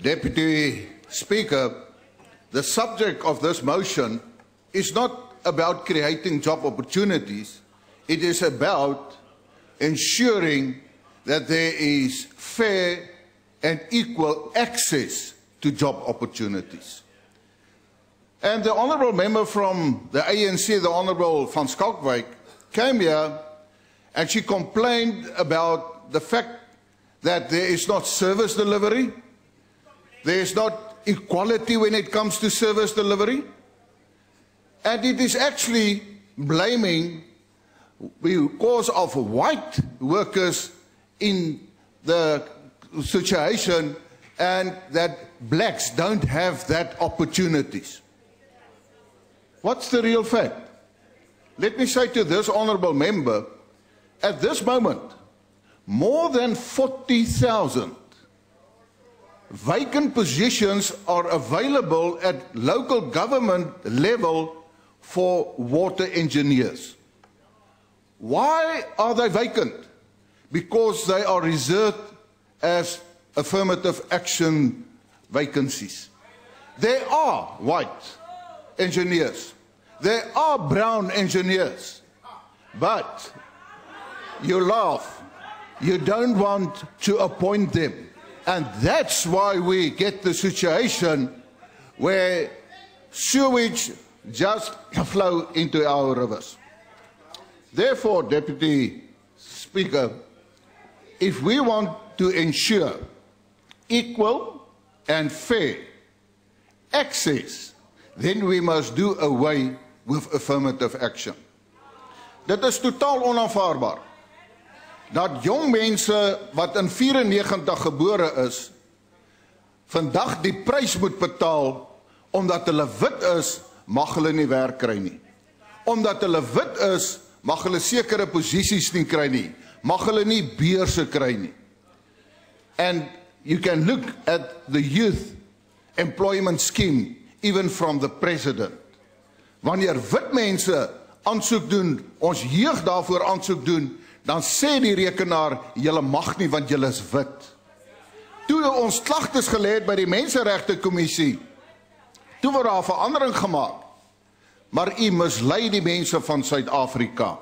Deputy Speaker, the subject of this motion is not about creating job opportunities. It is about ensuring that there is fair and equal access to job opportunities. And the honourable member from the ANC, the Honourable Van Schalkwyk, came here and she complained about the fact that there is not service delivery, there is not equality when it comes to service delivery, and it is actually blaming because of white workers in the situation and that blacks don't have that opportunities. What's the real fact? Let me say to this honourable member, at this moment, more than 40,000 vacant positions are available at local government level for water engineers. Why are they vacant? Because they are reserved as affirmative action vacancies. There are white engineers, there are brown engineers, but you laugh, you don't want to appoint them. And that's why we get the situation where sewage just flow into our rivers. Therefore, Deputy Speaker, if we want to ensure equal and fair access, then we must do away with affirmative action. Dit is totaal onaanvaarbaar dat jong mense wat in 94 gebore is, vandag die prys moet betaal omdat hulle wit is, mag hulle nie werk kry nie. Omdat hulle wit is, mag hulle sekere posisies nie kry nie. Mag hulle nie beurse kry nie. And you can look at the youth employment scheme even from the president. Wanneer wit mense aansoek doen, ons jeug daarvoor aansoek doen, dan sê die rekenaar, julle mag nie want julle is wit. Toe ons klagtes gelê het by die Menseregte Kommissie, toe word daar verandering gemaak. Maar u mislei die mense van Suid-Afrika.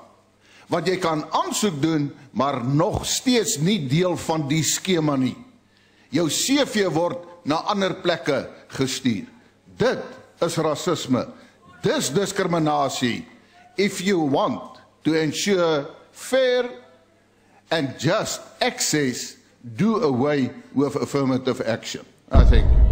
Want jy kan aansoek doen, maar nog steeds nie deel van die skema nie. Jou CV word na ander plekke gestuur. Dit is rasisme. Dis diskriminasie. If you want to ensure fair and just access, do away with affirmative action. I think.